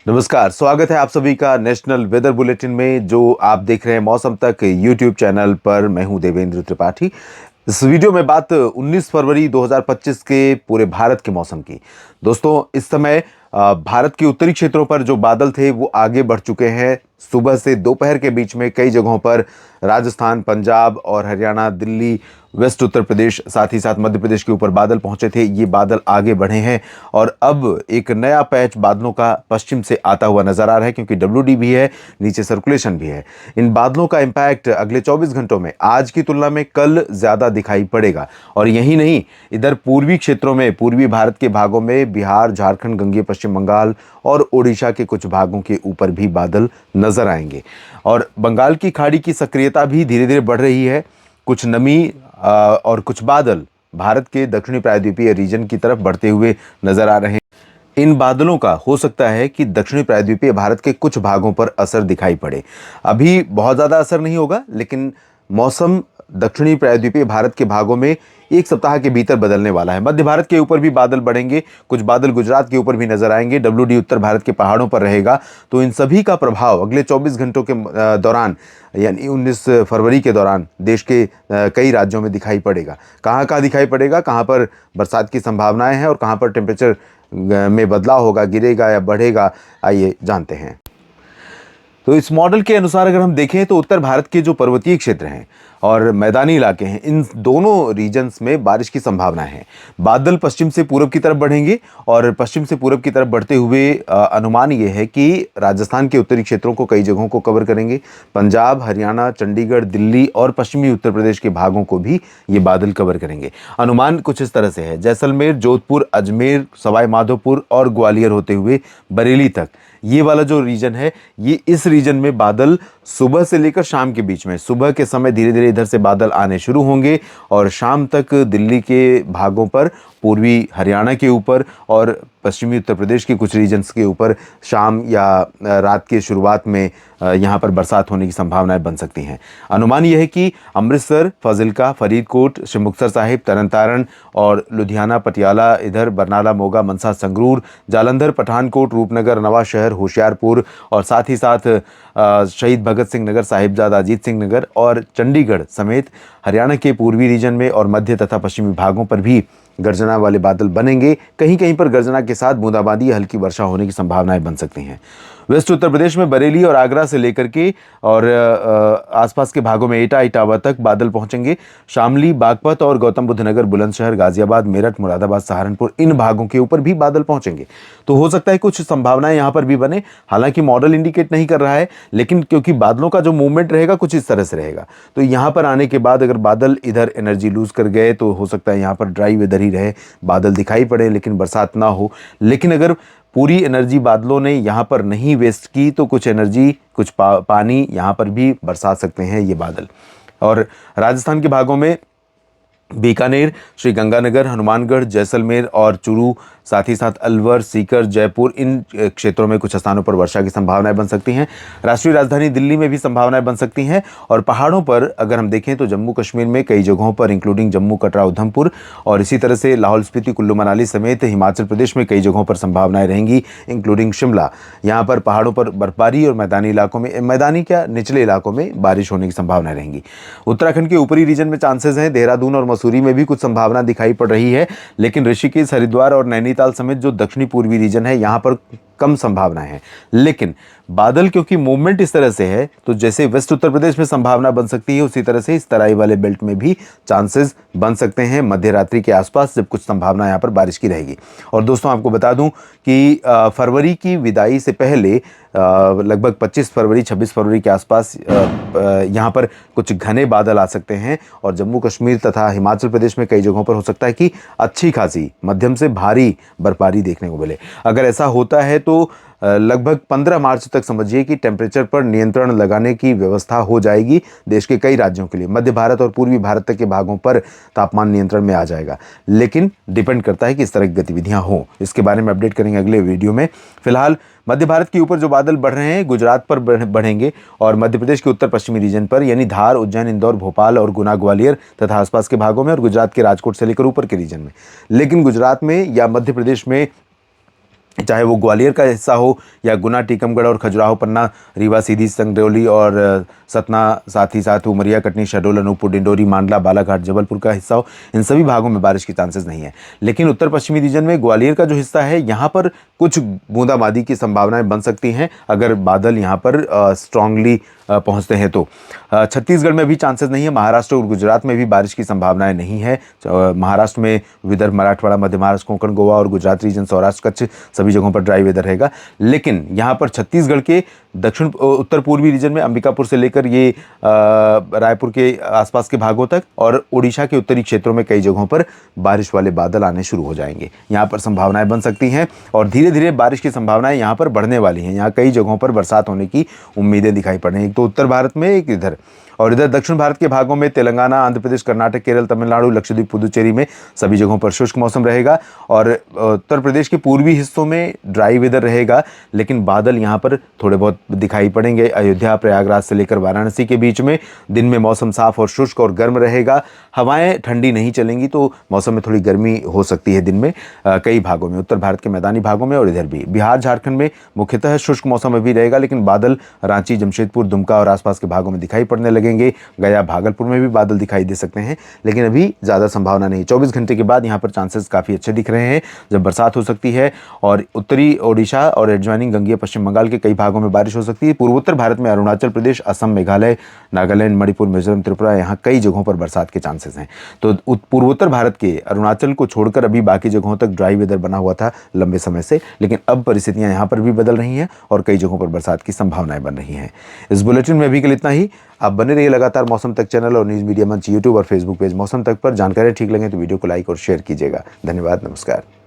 नमस्कार, स्वागत है आप सभी का नेशनल वेदर बुलेटिन में, जो आप देख रहे हैं मौसम तक यूट्यूब चैनल पर। मैं हूं देवेंद्र त्रिपाठी। इस वीडियो में बात 19 फरवरी 2025 के पूरे भारत के मौसम की। दोस्तों, इस समय भारत के उत्तरी क्षेत्रों पर जो बादल थे वो आगे बढ़ चुके हैं। सुबह से दोपहर के बीच में कई जगहों पर राजस्थान, पंजाब और हरियाणा, दिल्ली, वेस्ट उत्तर प्रदेश, साथ ही साथ मध्य प्रदेश के ऊपर बादल पहुंचे थे। ये बादल आगे बढ़े हैं और अब एक नया पैच बादलों का पश्चिम से आता हुआ नजर आ रहा है, क्योंकि WD भी है, नीचे सर्कुलेशन भी है। इन बादलों का इंपैक्ट अगले 24 घंटों में आज की तुलना में कल ज्यादा दिखाई पड़ेगा। और यही नहीं, इधर पूर्वी क्षेत्रों में, पूर्वी भारत के भागों में, बिहार, झारखंड, गंगेय पश्चिम बंगाल और ओडिशा के कुछ भागों के ऊपर भी बादल नजर आएंगे। और बंगाल की खाड़ी की सक्रियता भी धीरे धीरे बढ़ रही है। कुछ नमी और कुछ बादल भारत के दक्षिणी प्रायद्वीपीय रीजन की तरफ बढ़ते हुए नजर आ रहे हैं। इन बादलों का हो सकता है कि दक्षिणी प्रायद्वीपीय भारत के कुछ भागों पर असर दिखाई पड़े। अभी बहुत ज्यादा असर नहीं होगा, लेकिन मौसम दक्षिणी प्रायद्वीपीय भारत के भागों में एक सप्ताह के भीतर बदलने वाला है। मध्य भारत के ऊपर भी बादल बढ़ेंगे, कुछ बादल गुजरात के ऊपर भी नजर आएंगे। WD उत्तर भारत के पहाड़ों पर रहेगा। तो इन सभी का प्रभाव अगले 24 घंटों के दौरान, यानी 19 फरवरी के दौरान देश के कई राज्यों में दिखाई पड़ेगा। कहाँ कहाँ दिखाई पड़ेगा, कहाँ पर बरसात की संभावनाएं हैं और कहाँ पर टेम्परेचर में बदलाव होगा, गिरेगा या बढ़ेगा, आइए जानते हैं। तो इस मॉडल के अनुसार अगर हम देखें तो उत्तर भारत के जो पर्वतीय क्षेत्र हैं और मैदानी इलाके हैं, इन दोनों रीजन्स में बारिश की संभावना है। बादल पश्चिम से पूरब की तरफ बढ़ेंगे और पश्चिम से पूरब की तरफ बढ़ते हुए अनुमान ये है कि राजस्थान के उत्तरी क्षेत्रों को, कई जगहों को कवर करेंगे। पंजाब, हरियाणा, चंडीगढ़, दिल्ली और पश्चिमी उत्तर प्रदेश के भागों को भी ये बादल कवर करेंगे। अनुमान कुछ इस तरह से है: जैसलमेर, जोधपुर, अजमेर, सवाई माधोपुर और ग्वालियर होते हुए बरेली तक, ये वाला जो रीजन है, ये इस रीजन में बादल सुबह से लेकर शाम के बीच में, सुबह के समय धीरे धीरे इधर से बादल आने शुरू होंगे और शाम तक दिल्ली के भागों पर, पूर्वी हरियाणा के ऊपर और पश्चिमी उत्तर प्रदेश के कुछ रीजन्स के ऊपर शाम या रात की शुरुआत में यहाँ पर बरसात होने की संभावनाएं बन सकती हैं। अनुमान यह है कि अमृतसर, फाजिल्का, फरीदकोट, श्री मुक्तसर साहिब, तरन तारण और लुधियाना, पटियाला, इधर बरनाला, मोगा, मनसा, संगरूर, जालंधर, पठानकोट, रूपनगर, नवाशहर, होशियारपुर और साथ ही साथ शहीद भगत सिंह नगर, साहिबजादा अजीत सिंह नगर और चंडीगढ़ समेत हरियाणा के पूर्वी रीजन में और मध्य तथा पश्चिमी भागों पर भी गर्जना वाले बादल बनेंगे। कहीं कहीं पर गर्जना के साथ बूंदाबांदी या हल्की वर्षा होने की संभावनाएं बन सकती हैं। वेस्ट उत्तर प्रदेश में बरेली और आगरा से लेकर के और आसपास के भागों में एटा, इटावा तक बादल पहुंचेंगे। शामली, बागपत और गौतम बुद्ध नगर, बुलंदशहर, गाजियाबाद, मेरठ, मुरादाबाद, सहारनपुर, इन भागों के ऊपर भी बादल पहुंचेंगे। तो हो सकता है कुछ संभावनाएं यहां पर भी बने। हालांकि मॉडल इंडिकेट नहीं कर रहा है, लेकिन क्योंकि बादलों का जो मूवमेंट रहेगा कुछ इस तरह से रहेगा, तो यहां पर आने के बाद अगर बादल इधर एनर्जी लूज कर गए तो हो सकता है यहां पर ड्राई वेदर ही रहे, बादल दिखाई पड़े लेकिन बरसात ना हो। लेकिन अगर पूरी एनर्जी बादलों ने यहाँ पर नहीं वेस्ट की तो कुछ एनर्जी, कुछ पानी यहाँ पर भी बरसा सकते हैं ये बादल। और राजस्थान के भागों में बीकानेर, श्री गंगानगर, हनुमानगढ़, जैसलमेर और चूरू, साथ ही साथ अलवर, सीकर, जयपुर, इन क्षेत्रों में कुछ स्थानों पर वर्षा की संभावनाएं बन सकती हैं। राष्ट्रीय राजधानी दिल्ली में भी संभावनाएं बन सकती हैं। और पहाड़ों पर अगर हम देखें तो जम्मू कश्मीर में कई जगहों पर, इंक्लूडिंग जम्मू, कटरा, उधमपुर और इसी तरह से लाहौल स्पीति, कुल्लू मनाली समेत हिमाचल प्रदेश में कई जगहों पर संभावनाएं रहेंगी, इंक्लूडिंग शिमला। यहाँ पर पहाड़ों पर बर्फबारी और मैदानी इलाकों में, मैदानी क्या, निचले इलाकों में बारिश होने की संभावनाएं रहेंगी। उत्तराखंड के ऊपरी रीजन में चांसेस हैं। देहरादून और मसूरी में भी कुछ संभावना दिखाई पड़ रही है, लेकिन ऋषिकेश, हरिद्वार और नैनीताल समेत जो दक्षिणी पूर्वी रीजन है, यहां पर कम संभावना है। लेकिन बादल क्योंकि मूवमेंट इस तरह से है, तो जैसे वेस्ट उत्तर प्रदेश में संभावना बन सकती है, उसी तरह से इस तराई वाले बेल्ट में भी चांसेस बन सकते हैं मध्य रात्रि के आसपास, जब कुछ संभावना यहाँ पर बारिश की रहेगी। और दोस्तों, आपको बता दूं कि फरवरी की विदाई से पहले लगभग 25 फरवरी, 26 फरवरी के आसपास यहाँ पर कुछ घने बादल आ सकते हैं और जम्मू कश्मीर तथा हिमाचल प्रदेश में कई जगहों पर हो सकता है कि अच्छी खासी मध्यम से भारी बर्फबारी देखने को मिले। अगर ऐसा होता है तो लगभग 15 मार्च तक समझिए कि टेम्परेचर पर नियंत्रण लगाने की व्यवस्था हो जाएगी देश के कई राज्यों के लिए। मध्य भारत और पूर्वी भारत तक के भागों पर तापमान नियंत्रण में आ जाएगा, लेकिन डिपेंड करता है कि इस तरह की गतिविधियां हों। इसके बारे में अपडेट करेंगे अगले वीडियो में। फिलहाल मध्य भारत के ऊपर जो बादल बढ़ रहे हैं, गुजरात पर बढ़ेंगे और मध्य प्रदेश के उत्तर पश्चिमी रीजन पर, यानी धार, उज्जैन, इंदौर, भोपाल और गुना, ग्वालियर तथा आसपास के भागों में, और गुजरात के राजकोट से लेकर ऊपर के रीजन में। लेकिन गुजरात में या मध्य प्रदेश में चाहे वो ग्वालियर का हिस्सा हो या गुना, टीकमगढ़ और खजुराहो, पन्ना, रीवा, सीधी, संगरौली और सतना, साथ ही साथ उमरिया, कटनी, शहडोल, अनूपपुर, डिंडोरी, मांडला, बालाघाट, जबलपुर का हिस्सा हो, इन सभी भागों में बारिश के चांसेस नहीं है। लेकिन उत्तर पश्चिमी रीजन में ग्वालियर का जो हिस्सा है, यहाँ पर कुछ बूंदाबांदी की संभावनाएं बन सकती हैं अगर बादल यहाँ पर स्ट्रांगली पहुंचते हैं तो। छत्तीसगढ़ में भी चांसेस नहीं है। महाराष्ट्र और गुजरात में भी बारिश की संभावनाएं नहीं है। महाराष्ट्र में विदर्भ, मराठवाड़ा, मध्य महाराष्ट्र, कोंकण, गोवा और गुजरात रीजन, सौराष्ट्र, कच्छ, सभी जगहों पर ड्राई वेदर रहेगा। लेकिन यहाँ पर छत्तीसगढ़ के दक्षिण उत्तर पूर्वी रीजन में अंबिकापुर से लेकर ये रायपुर के आसपास के भागों तक और उड़ीसा के उत्तरी क्षेत्रों में कई जगहों पर बारिश वाले बादल आने शुरू हो जाएंगे। यहाँ पर संभावनाएं बन सकती हैं और धीरे धीरे बारिश की संभावनाएं यहाँ पर बढ़ने वाली हैं। यहाँ कई जगहों पर बरसात होने की उम्मीदें दिखाई पड़ रही हैं, एक तो उत्तर भारत में, एक इधर। और इधर दक्षिण भारत के भागों में तेलंगाना, आंध्र प्रदेश, कर्नाटक, केरल, तमिलनाडु, लक्षद्वीप, पुदुचेरी में सभी जगहों पर शुष्क मौसम रहेगा। और उत्तर प्रदेश के पूर्वी हिस्सों में ड्राई वेदर रहेगा, लेकिन बादल यहाँ पर थोड़े बहुत दिखाई पड़ेंगे। अयोध्या, प्रयागराज से लेकर वाराणसी के बीच में दिन में मौसम साफ और शुष्क और गर्म रहेगा। हवाएं ठंडी नहीं चलेंगी, तो मौसम में थोड़ी गर्मी हो सकती है दिन में कई भागों में, उत्तर भारत के मैदानी भागों में और इधर भी। बिहार, झारखंड में मुख्यतः शुष्क मौसम अभी रहेगा, लेकिन बादल रांची, जमशेदपुर, दुमका और आसपास के भागों में दिखाई पड़ने लगेंगे। गया, भागलपुर में भी बादल दिखाई दे सकते हैं, लेकिन अभी ज़्यादा संभावना नहीं। 24 घंटे के बाद यहाँ पर चांसेस काफ़ी अच्छे दिख रहे हैं जब बरसात हो सकती है। और उत्तरी ओडिशा और एडजॉइनिंग गंगेय पश्चिम बंगाल के कई भागों में बारिश हो सकती है। पूर्वोत्तर भारत में अरुणाचल प्रदेश, असम, मेघालय, नागालैंड, मणिपुर, मिजोरम, त्रिपुरा, यहाँ कई जगहों पर बरसात के चांसेस हैं। तो पूर्वोत्तर भारत के अरुणाचल को छोड़कर अभी बाकी जगहों तक ड्राई वेदर बना हुआ था लंबे समय से, लेकिन अब परिस्थितियां यहाँ पर भी बदल रही हैं और कई जगहों पर बरसात की संभावनाएं बन रही हैं। इस बुलेटिन में अभी के लिए इतना ही। आप बने रहिए लगातार मौसम तक चैनल और न्यूज़ मीडिया मंच यूट्यूब और फेसबुक पेज मौसम तक पर। जानकारी ठीक लगे तो वीडियो को लाइक और शेयर कीजिएगा। धन्यवाद, नमस्कार।